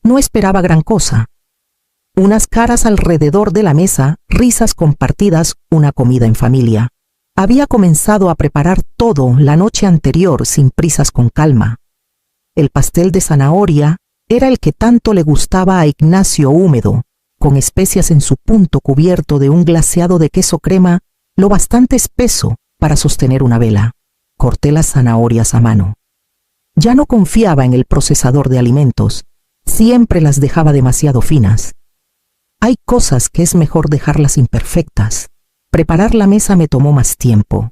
No esperaba gran cosa. Unas caras alrededor de la mesa, risas compartidas, una comida en familia. Había comenzado a preparar todo la noche anterior sin prisas, con calma. El pastel de zanahoria era el que tanto le gustaba a Ignacio, húmedo, con especias en su punto, cubierto de un glaseado de queso crema lo bastante espeso para sostener una vela. Corté las zanahorias a mano. Ya no confiaba en el procesador de alimentos. Siempre las dejaba demasiado finas. Hay cosas que es mejor dejarlas imperfectas. Preparar la mesa me tomó más tiempo.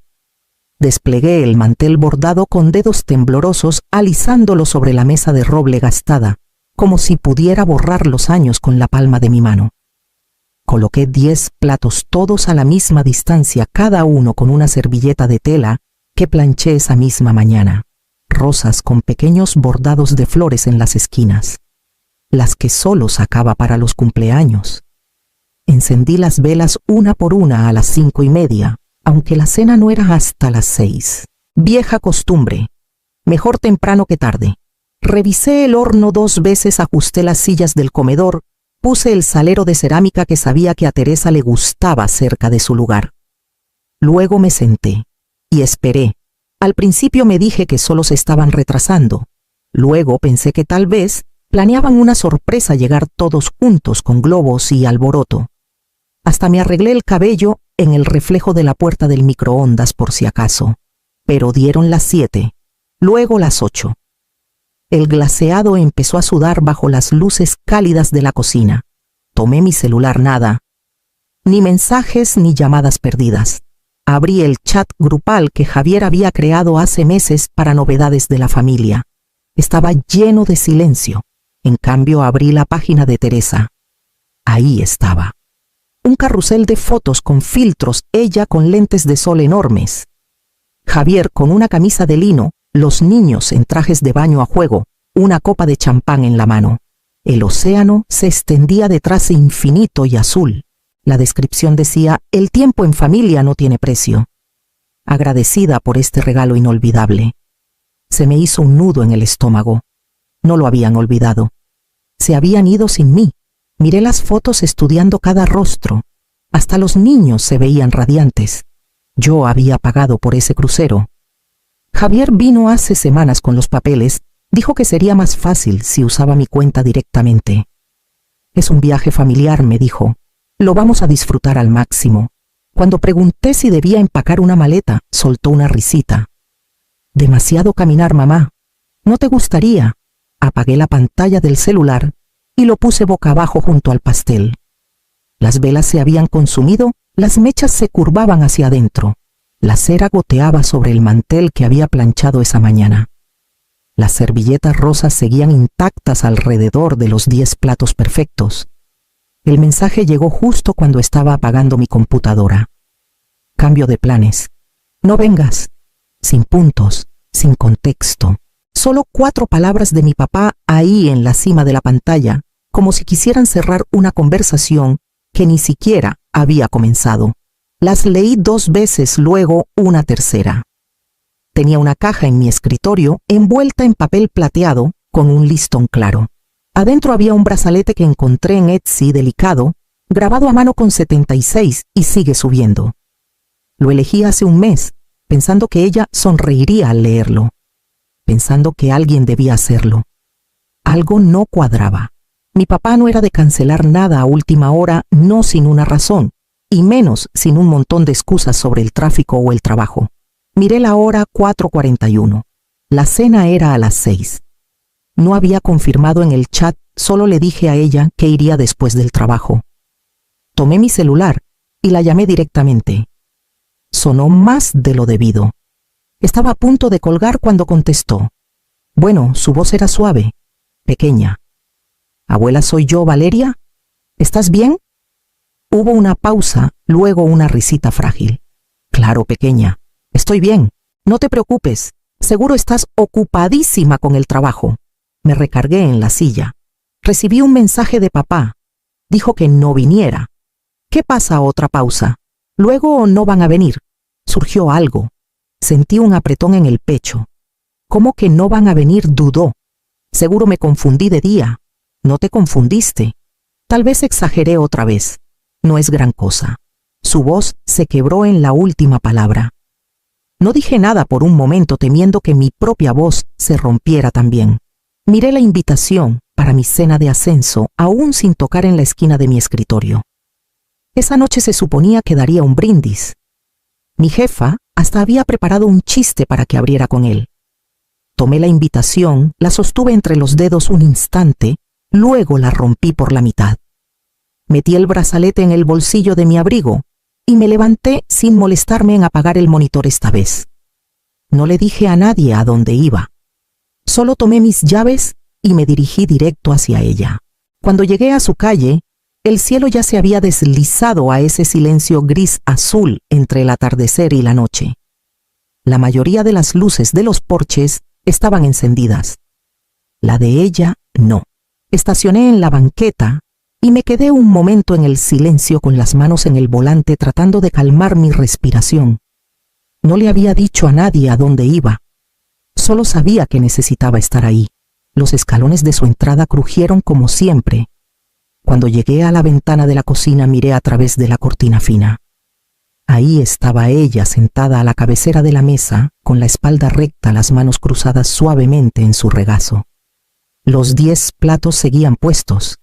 Desplegué el mantel bordado con dedos temblorosos, alisándolo sobre la mesa de roble gastada, como si pudiera borrar los años con la palma de mi mano. Coloqué 10 platos, todos a la misma distancia, cada uno con una servilleta de tela que planché esa misma mañana. Rosas con pequeños bordados de flores en las esquinas, las que solo sacaba para los cumpleaños. Encendí las velas una por una a las 5:30, aunque la cena no era hasta las 6. Vieja costumbre. Mejor temprano que tarde. Revisé el horno 2 veces, ajusté las sillas del comedor, puse el salero de cerámica que sabía que a Teresa le gustaba cerca de su lugar. Luego me senté y esperé. Al principio me dije que solo se estaban retrasando. Luego pensé que tal vez planeaban una sorpresa, llegar todos juntos con globos y alboroto. Hasta me arreglé el cabello en el reflejo de la puerta del microondas por si acaso. Pero dieron las 7, luego las 8. El glaseado empezó a sudar bajo las luces cálidas de la cocina. Tomé mi celular, nada. Ni mensajes ni llamadas perdidas. Abrí el chat grupal que Javier había creado hace meses para novedades de la familia. Estaba lleno de silencio. En cambio, abrí la página de Teresa. Ahí estaba. Un carrusel de fotos con filtros, ella con lentes de sol enormes. Javier con una camisa de lino, los niños en trajes de baño a juego, una copa de champán en la mano. El océano se extendía detrás, infinito y azul. La descripción decía: el tiempo en familia no tiene precio. Agradecida por este regalo inolvidable. Se me hizo un nudo en el estómago. No lo habían olvidado. Se habían ido sin mí. Miré las fotos estudiando cada rostro. Hasta los niños se veían radiantes. Yo había pagado por ese crucero. Javier vino hace semanas con los papeles. Dijo que sería más fácil si usaba mi cuenta directamente. Es un viaje familiar, me dijo. Lo vamos a disfrutar al máximo. Cuando pregunté si debía empacar una maleta, soltó una risita. Demasiado caminar, mamá. ¿No te gustaría? Apagué la pantalla del celular y lo puse boca abajo junto al pastel. Las velas se habían consumido, las mechas se curvaban hacia adentro. La cera goteaba sobre el mantel que había planchado esa mañana. Las servilletas rosas seguían intactas alrededor de los 10 platos perfectos. El mensaje llegó justo cuando estaba apagando mi computadora. Cambio de planes. No vengas. Sin puntos, sin contexto. Solo 4 palabras de mi papá ahí en la cima de la pantalla, como si quisieran cerrar una conversación que ni siquiera había comenzado. Las leí 2 veces, luego una tercera. Tenía una caja en mi escritorio envuelta en papel plateado con un listón claro. Adentro había un brazalete que encontré en Etsy, delicado, grabado a mano con 76 y sigue subiendo. Lo elegí hace un mes, pensando que ella sonreiría al leerlo, pensando que alguien debía hacerlo. Algo no cuadraba. Mi papá no era de cancelar nada a última hora, no sin una razón, y menos sin un montón de excusas sobre el tráfico o el trabajo. Miré la hora, 4:41. La cena era a las 6. No había confirmado en el chat, solo le dije a ella que iría después del trabajo. Tomé mi celular y la llamé directamente. Sonó más de lo debido. Estaba a punto de colgar cuando contestó. Bueno, su voz era suave, pequeña. Abuela, soy yo, Valeria. ¿Estás bien? Hubo una pausa, luego una risita frágil. Claro, pequeña. Estoy bien. No te preocupes. Seguro estás ocupadísima con el trabajo. Me recargué en la silla. Recibí un mensaje de papá. Dijo que no viniera. ¿Qué pasa? Otra pausa. Luego no van a venir. Surgió algo. Sentí un apretón en el pecho. ¿Cómo que no van a venir? Dudó. Seguro me confundí de día. No te confundiste. Tal vez exageré otra vez. No es gran cosa. Su voz se quebró en la última palabra. No dije nada por un momento temiendo que mi propia voz se rompiera también. Miré la invitación para mi cena de ascenso aún sin tocar en la esquina de mi escritorio. Esa noche se suponía que daría un brindis. Mi jefa hasta había preparado un chiste para que abriera con él. Tomé la invitación, la sostuve entre los dedos un instante, luego la rompí por la mitad. Metí el brazalete en el bolsillo de mi abrigo y me levanté sin molestarme en apagar el monitor esta vez. No le dije a nadie a dónde iba. Solo tomé mis llaves y me dirigí directo hacia ella. Cuando llegué a su calle, el cielo ya se había deslizado a ese silencio gris azul entre el atardecer y la noche. La mayoría de las luces de los porches estaban encendidas. La de ella no. Estacioné en la banqueta y me quedé un momento en el silencio con las manos en el volante tratando de calmar mi respiración. No le había dicho a nadie a dónde iba. Solo sabía que necesitaba estar ahí. Los escalones de su entrada crujieron como siempre. Cuando llegué a la ventana de la cocina miré a través de la cortina fina. Ahí estaba ella sentada a la cabecera de la mesa, con la espalda recta, las manos cruzadas suavemente en su regazo. Los 10 platos seguían puestos.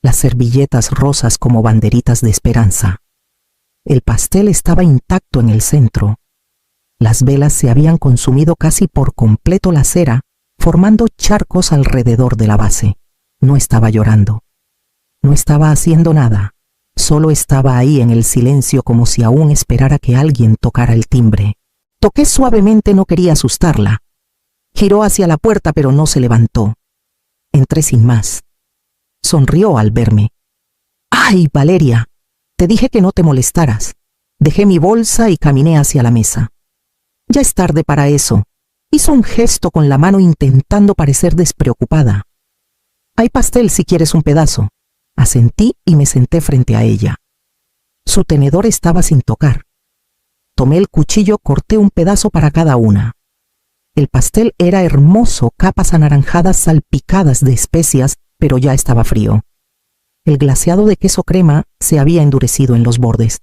Las servilletas rosas como banderitas de esperanza. El pastel estaba intacto en el centro. Las velas se habían consumido casi por completo la cera, formando charcos alrededor de la base. No estaba llorando. No estaba haciendo nada. Solo estaba ahí en el silencio como si aún esperara que alguien tocara el timbre. Toqué suavemente, no quería asustarla. Giró hacia la puerta pero no se levantó. Entré sin más. Sonrió al verme. ¡Ay, Valeria! Te dije que no te molestaras. Dejé mi bolsa y caminé hacia la mesa. Ya es tarde para eso. Hizo un gesto con la mano intentando parecer despreocupada. Hay pastel si quieres un pedazo. Asentí y me senté frente a ella. Su tenedor estaba sin tocar. Tomé el cuchillo, corté un pedazo para cada una. El pastel era hermoso, capas anaranjadas salpicadas de especias, pero ya estaba frío. El glaseado de queso crema se había endurecido en los bordes.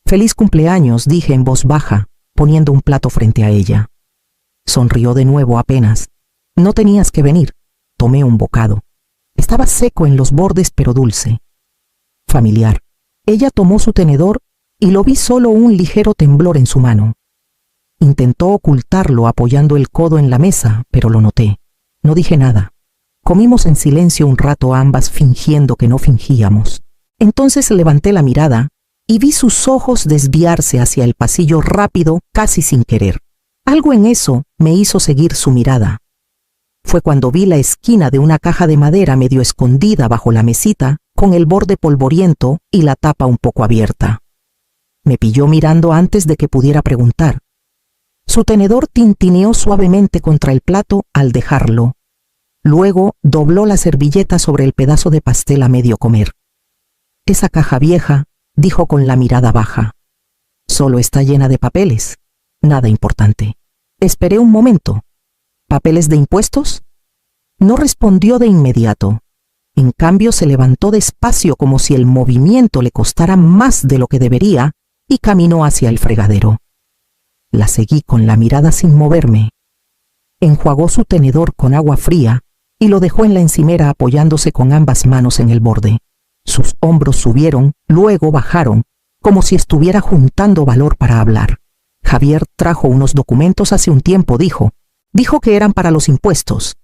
«Feliz cumpleaños», dije en voz baja, poniendo un plato frente a ella. Sonrió de nuevo apenas. «No tenías que venir». Tomé un bocado. Estaba seco en los bordes pero dulce. Familiar. Ella tomó su tenedor y lo vi solo un ligero temblor en su mano. Intentó ocultarlo apoyando el codo en la mesa, pero lo noté. No dije nada. Comimos en silencio un rato ambas fingiendo que no fingíamos. Entonces levanté la mirada y vi sus ojos desviarse hacia el pasillo rápido, casi sin querer. Algo en eso me hizo seguir su mirada. Fue cuando vi la esquina de una caja de madera medio escondida bajo la mesita, con el borde polvoriento y la tapa un poco abierta. Me pilló mirando antes de que pudiera preguntar. Su tenedor tintineó suavemente contra el plato al dejarlo. Luego dobló la servilleta sobre el pedazo de pastel a medio comer. «Esa caja vieja», dijo con la mirada baja. «Solo está llena de papeles. Nada importante». Esperé un momento. «¿Papeles de impuestos?» No respondió de inmediato. En cambio se levantó despacio como si el movimiento le costara más de lo que debería y caminó hacia el fregadero. La seguí con la mirada sin moverme. Enjuagó su tenedor con agua fría y lo dejó en la encimera apoyándose con ambas manos en el borde. Sus hombros subieron, luego bajaron, como si estuviera juntando valor para hablar. «Javier trajo unos documentos hace un tiempo», dijo. «Dijo que eran para los impuestos,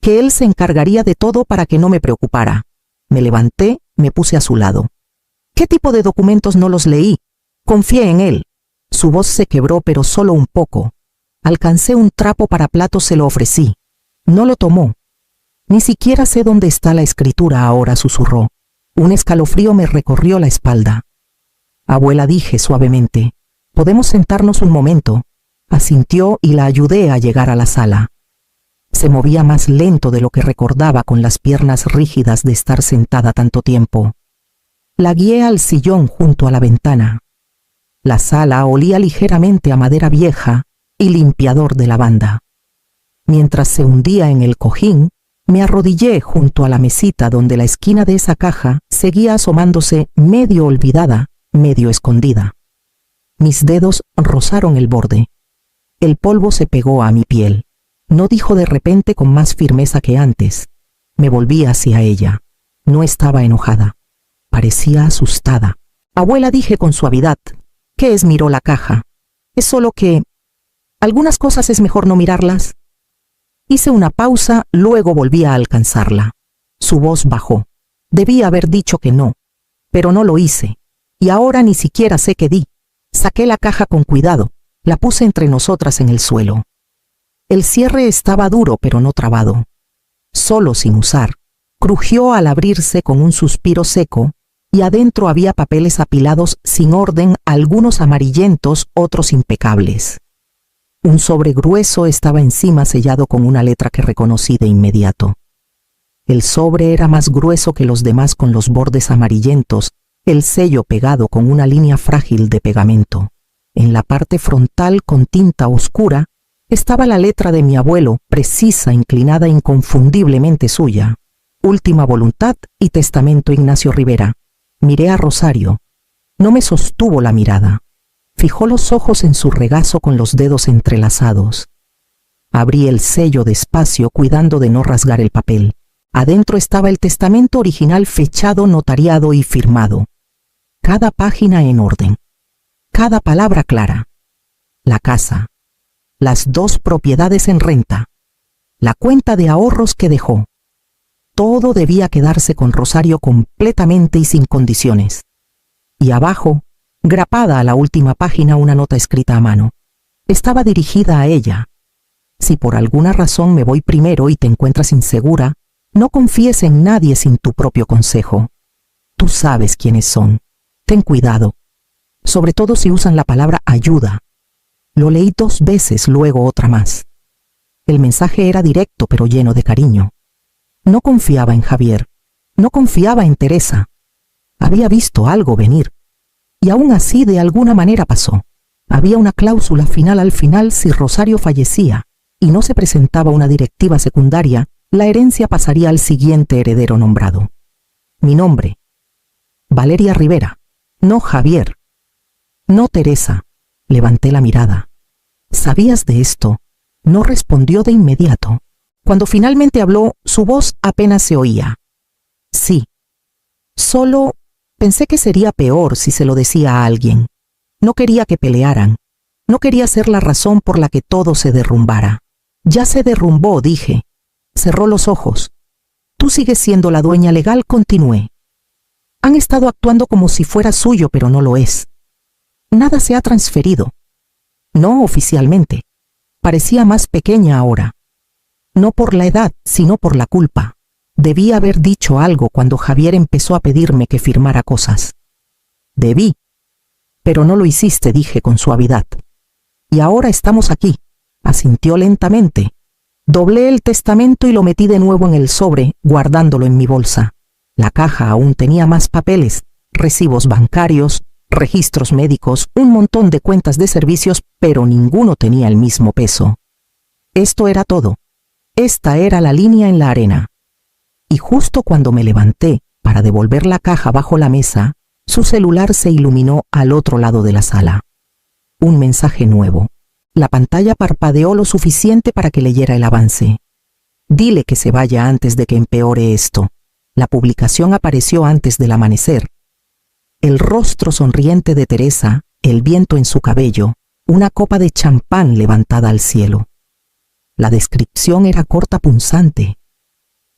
que él se encargaría de todo para que no me preocupara». Me levanté, me puse a su lado. «¿Qué tipo de documentos no los leí? Confié en él». Su voz se quebró, pero solo un poco. Alcancé un trapo para platos, se lo ofrecí. No lo tomó. «Ni siquiera sé dónde está la escritura ahora», susurró. Un escalofrío me recorrió la espalda. «Abuela», dije suavemente, «¿podemos sentarnos un momento?» Asintió y la ayudé a llegar a la sala. Se movía más lento de lo que recordaba con las piernas rígidas de estar sentada tanto tiempo. La guié al sillón junto a la ventana. La sala olía ligeramente a madera vieja y limpiador de lavanda. Mientras se hundía en el cojín, Me arrodillé junto a la mesita donde la esquina de esa caja seguía asomándose medio olvidada, medio escondida. Mis dedos rozaron el borde. El polvo se pegó a mi piel. No dijo de repente con más firmeza que antes. Me volví hacia ella. No estaba enojada. Parecía asustada. Abuela, dije con suavidad. ¿Qué es? Miró la caja. Es solo que... algunas cosas es mejor no mirarlas. Hice una pausa, luego volví a alcanzarla. Su voz bajó. Debía haber dicho que no, pero no lo hice. Y ahora ni siquiera sé qué di. Saqué la caja con cuidado. La puse entre nosotras en el suelo. El cierre estaba duro pero no trabado. Solo sin usar. Crujió al abrirse con un suspiro seco, y adentro había papeles apilados sin orden, algunos amarillentos, otros impecables. Un sobre grueso estaba encima sellado con una letra que reconocí de inmediato. El sobre era más grueso que los demás con los bordes amarillentos, el sello pegado con una línea frágil de pegamento. En la parte frontal con tinta oscura estaba la letra de mi abuelo, precisa, inclinada, inconfundiblemente suya. Última voluntad y testamento Ignacio Rivera. Miré a Rosario. No me sostuvo la mirada. Fijó los ojos en su regazo con los dedos entrelazados. Abrí el sello despacio, cuidando de no rasgar el papel. Adentro estaba el testamento original, fechado, notariado y firmado. Cada página en orden. Cada palabra clara. La casa. Las 2 propiedades en renta. La cuenta de ahorros que dejó. Todo debía quedarse con Rosario completamente y sin condiciones. Y abajo, grapada a la última página, una nota escrita a mano. Estaba dirigida a ella. Si por alguna razón me voy primero y te encuentras insegura, no confíes en nadie sin tu propio consejo. Tú sabes quiénes son. Ten cuidado. Sobre todo si usan la palabra ayuda. Lo leí 2 veces, luego otra más. El mensaje era directo pero lleno de cariño. No confiaba en Javier. No confiaba en Teresa. Había visto algo venir. Y aún así de alguna manera pasó. Había una cláusula final al final: si Rosario fallecía y no se presentaba una directiva secundaria, la herencia pasaría al siguiente heredero nombrado. Mi nombre. Valeria Rivera. No Javier. No Teresa. Levanté la mirada. ¿Sabías de esto? No respondió de inmediato. Cuando finalmente habló, su voz apenas se oía. Sí. Solo pensé que sería peor si se lo decía a alguien. No quería que pelearan. No quería ser la razón por la que todo se derrumbara. Ya se derrumbó, dije. Cerró los ojos. Tú sigues siendo la dueña legal, continué. Han estado actuando como si fuera suyo, pero no lo es. Nada se ha transferido. No oficialmente. Parecía más pequeña ahora. No por la edad, sino por la culpa. Debí haber dicho algo cuando Javier empezó a pedirme que firmara cosas. Debí. Pero no lo hiciste, dije con suavidad. Y ahora estamos aquí. Asintió lentamente. Doblé el testamento y lo metí de nuevo en el sobre, guardándolo en mi bolsa. La caja aún tenía más papeles, recibos bancarios, registros médicos, un montón de cuentas de servicios, pero ninguno tenía el mismo peso. Esto era todo. Esta era la línea en la arena. Y justo cuando me levanté para devolver la caja bajo la mesa, su celular se iluminó al otro lado de la sala. Un mensaje nuevo. La pantalla parpadeó lo suficiente para que leyera el avance. Dile que se vaya antes de que empeore esto. La publicación apareció antes del amanecer. El rostro sonriente de Teresa, el viento en su cabello, una copa de champán levantada al cielo. La descripción era corta, punzante.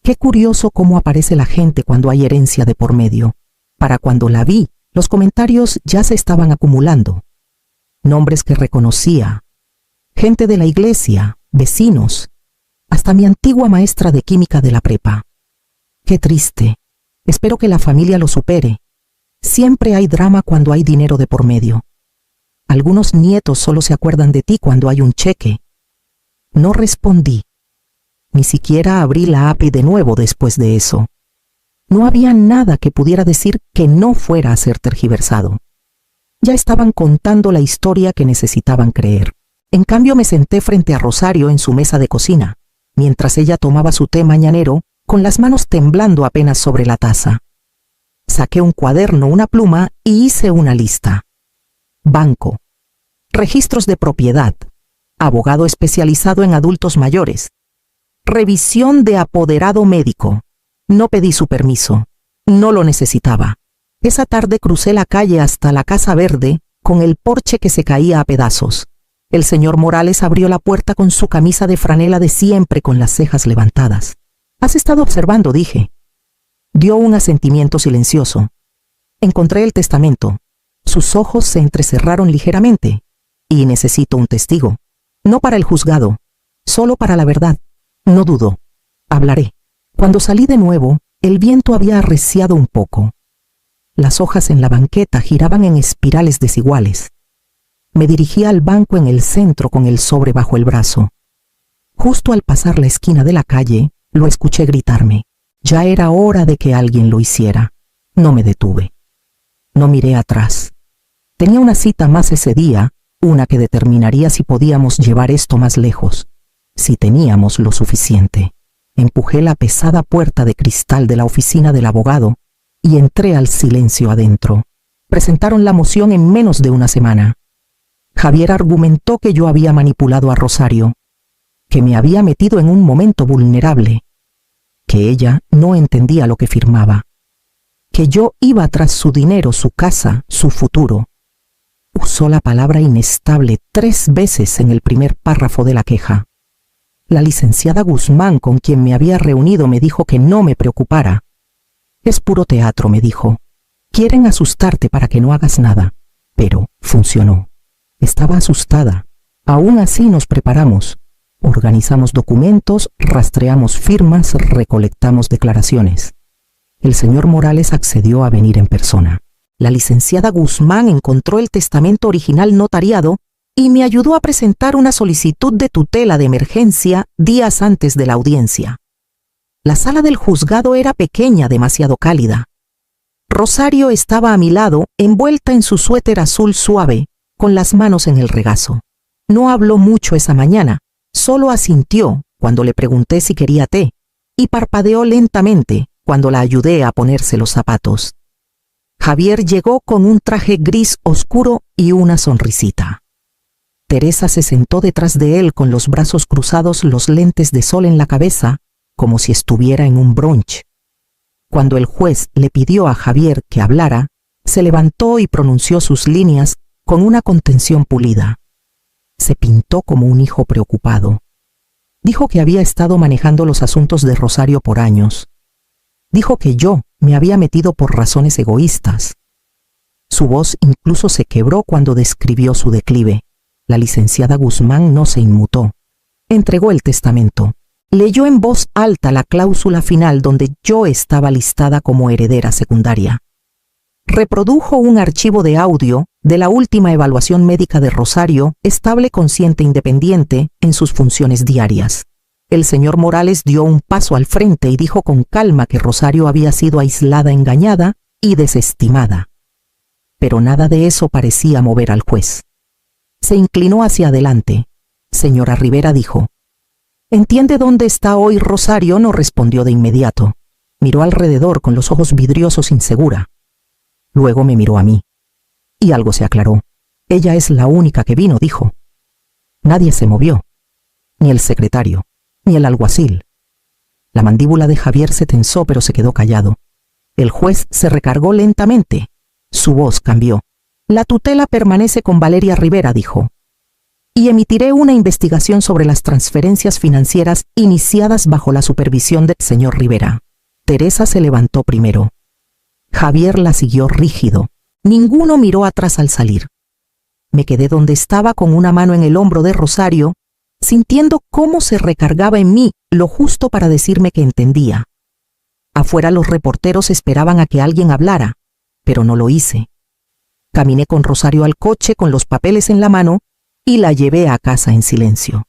Qué curioso cómo aparece la gente cuando hay herencia de por medio. Para cuando la vi, los comentarios ya se estaban acumulando. Nombres que reconocía. Gente de la iglesia, vecinos, hasta mi antigua maestra de química de la prepa. Qué triste. Espero que la familia lo supere. Siempre hay drama cuando hay dinero de por medio. Algunos nietos solo se acuerdan de ti cuando hay un cheque. No respondí. Ni siquiera abrí la API de nuevo después de eso. No había nada que pudiera decir que no fuera a ser tergiversado. Ya estaban contando la historia que necesitaban creer. En cambio me senté frente a Rosario en su mesa de cocina. mientras ella tomaba su té mañanero, con las manos temblando apenas sobre la taza. Saqué un cuaderno, una pluma y hice una lista. Banco. Registros de propiedad. Abogado especializado en adultos mayores. Revisión de apoderado médico. No pedí su permiso. No lo necesitaba. Esa tarde crucé la calle hasta la Casa Verde, con el porche que se caía a pedazos. El señor Morales abrió la puerta con su camisa de franela de siempre, con las cejas levantadas. «¿Has estado observando?», dije. Dio un asentimiento silencioso. Encontré el testamento. Sus ojos se entrecerraron ligeramente. «Y necesito un testigo. No para el juzgado, solo para la verdad. No dudo. Hablaré». Cuando salí de nuevo, el viento había arreciado un poco. Las hojas en la banqueta giraban en espirales desiguales. Me dirigí al banco en el centro con el sobre bajo el brazo. Justo al pasar la esquina de la calle, lo escuché gritarme. Ya era hora de que alguien lo hiciera. No me detuve. No miré atrás. Tenía una cita más ese día, una que determinaría si podíamos llevar esto más lejos, si teníamos lo suficiente. Empujé la pesada puerta de cristal de la oficina del abogado y entré al silencio adentro. Presentaron la moción en menos de una semana. Javier argumentó que yo había manipulado a Rosario, que me había metido en un momento vulnerable, que ella no entendía lo que firmaba, que yo iba tras su dinero, su casa, su futuro. Usó la palabra inestable 3 veces en el primer párrafo de la queja. La licenciada Guzmán, con quien me había reunido, me dijo que no me preocupara. «Es puro teatro», me dijo. «Quieren asustarte para que no hagas nada». Pero funcionó. Estaba asustada. Aún así nos preparamos. Organizamos documentos, rastreamos firmas, recolectamos declaraciones. El señor Morales accedió a venir en persona. La licenciada Guzmán encontró el testamento original notariado y me ayudó a presentar una solicitud de tutela de emergencia días antes de la audiencia. La sala del juzgado era pequeña, demasiado cálida. Rosario estaba a mi lado, envuelta en su suéter azul suave, con las manos en el regazo. No habló mucho esa mañana, solo asintió cuando le pregunté si quería té, y parpadeó lentamente cuando la ayudé a ponerse los zapatos. Javier llegó con un traje gris oscuro y una sonrisita. Teresa se sentó detrás de él con los brazos cruzados, los lentes de sol en la cabeza, como si estuviera en un brunch. Cuando el juez le pidió a Javier que hablara, se levantó y pronunció sus líneas con una contención pulida. Se pintó como un hijo preocupado. Dijo que había estado manejando los asuntos de Rosario por años. Dijo que yo me había metido por razones egoístas. Su voz incluso se quebró cuando describió su declive. La licenciada Guzmán no se inmutó. Entregó el testamento. Leyó en voz alta la cláusula final donde yo estaba listada como heredera secundaria. Reprodujo un archivo de audio de la última evaluación médica de Rosario, estable, consciente, independiente en sus funciones diarias. El señor Morales dio un paso al frente y dijo con calma que Rosario había sido aislada, engañada y desestimada. Pero nada de eso parecía mover al juez. Se inclinó hacia adelante. «Señora Rivera», dijo. «¿Entiende dónde está hoy Rosario?». No respondió de inmediato. Miró alrededor con los ojos vidriosos, insegura. Luego me miró a mí. Y algo se aclaró. «Ella es la única que vino», dijo. Nadie se movió. Ni el secretario, ni el alguacil. La mandíbula de Javier se tensó, pero se quedó callado. El juez se recargó lentamente. Su voz cambió. «La tutela permanece con Valeria Rivera», dijo. «Y emitiré una investigación sobre las transferencias financieras iniciadas bajo la supervisión del señor Rivera». Teresa se levantó primero. Javier la siguió rígido. Ninguno miró atrás al salir. Me quedé donde estaba con una mano en el hombro de Rosario, sintiendo cómo se recargaba en mí lo justo para decirme que entendía. Afuera los reporteros esperaban a que alguien hablara, pero no lo hice. Caminé con Rosario al coche con los papeles en la mano y la llevé a casa en silencio.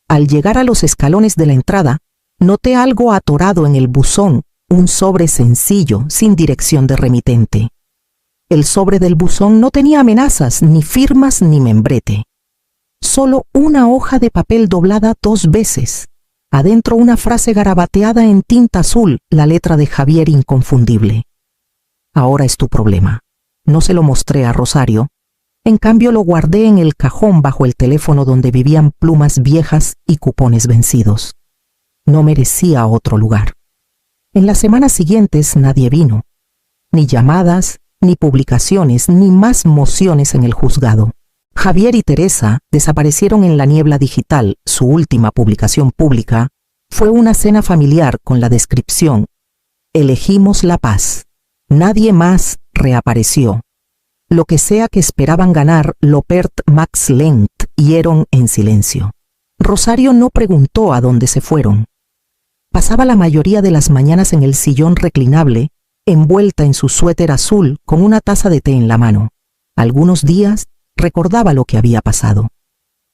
Al llegar a los escalones de la entrada, noté algo atorado en el buzón, un sobre sencillo, sin dirección de remitente. El sobre del buzón no tenía amenazas, ni firmas, ni membrete. Solo una hoja de papel doblada 2 veces. Adentro una frase garabateada en tinta azul, la letra de Javier inconfundible. Ahora es tu problema. No se lo mostré a Rosario. En cambio lo guardé en el cajón bajo el teléfono donde vivían plumas viejas y cupones vencidos. No merecía otro lugar. En las semanas siguientes nadie vino. Ni llamadas, ni publicaciones, ni más mociones en el juzgado. Javier y Teresa desaparecieron en la niebla digital. Su última publicación pública fue una cena familiar con la descripción: elegimos la paz. Nadie más reapareció. Lo que sea que esperaban ganar, Lopert, Max Lengt hieron en silencio. Rosario no preguntó a dónde se fueron. Pasaba la mayoría de las mañanas en el sillón reclinable, envuelta en su suéter azul con una taza de té en la mano. Algunos días recordaba lo que había pasado.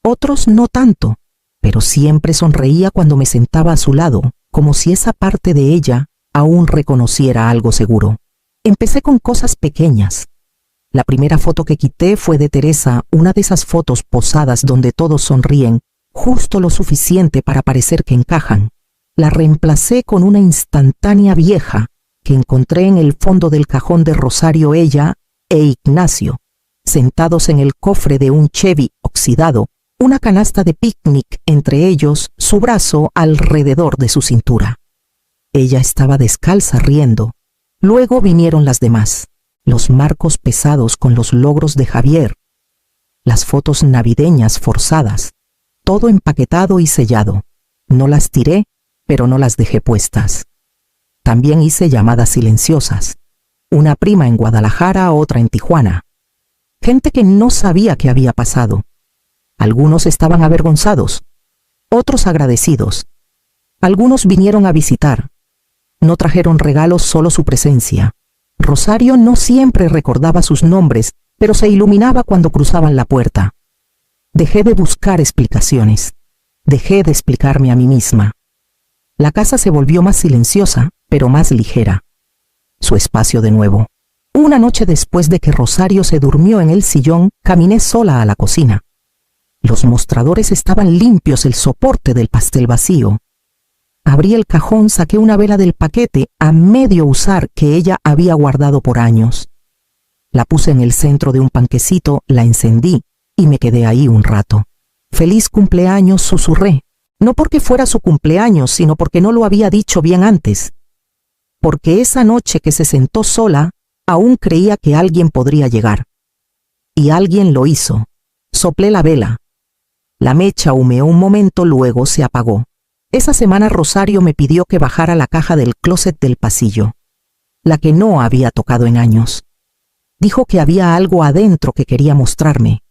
Otros no tanto, pero siempre sonreía cuando me sentaba a su lado, como si esa parte de ella aún reconociera algo seguro. Empecé con cosas pequeñas. La primera foto que quité fue de Teresa, una de esas fotos posadas donde todos sonríen, justo lo suficiente para parecer que encajan. La reemplacé con una instantánea vieja que encontré en el fondo del cajón de Rosario, ella e Ignacio, sentados en el cofre de un Chevy oxidado, una canasta de picnic entre ellos, su brazo alrededor de su cintura. Ella estaba descalza riendo. Luego vinieron las demás, los marcos pesados con los logros de Javier, las fotos navideñas forzadas, todo empaquetado y sellado. No las tiré, pero no las dejé puestas. También hice llamadas silenciosas, una prima en Guadalajara, otra en Tijuana. Gente que no sabía qué había pasado. Algunos estaban avergonzados, otros agradecidos. Algunos vinieron a visitar. No trajeron regalos, solo su presencia. Rosario no siempre recordaba sus nombres, pero se iluminaba cuando cruzaban la puerta. Dejé de buscar explicaciones. Dejé de explicarme a mí misma. La casa se volvió más silenciosa, pero más ligera. Su espacio de nuevo. Una noche después de que Rosario se durmió en el sillón, caminé sola a la cocina. Los mostradores estaban limpios, el soporte del pastel vacío. Abrí el cajón, saqué una vela del paquete a medio usar que ella había guardado por años. La puse en el centro de un panquecito, la encendí y me quedé ahí un rato. «Feliz cumpleaños», susurré. No porque fuera su cumpleaños, sino porque no lo había dicho bien antes. Porque esa noche que se sentó sola, aún creía que alguien podría llegar. Y alguien lo hizo. Soplé la vela. La mecha humeó un momento, luego se apagó. Esa semana Rosario me pidió que bajara la caja del closet del pasillo, la que no había tocado en años. Dijo que había algo adentro que quería mostrarme.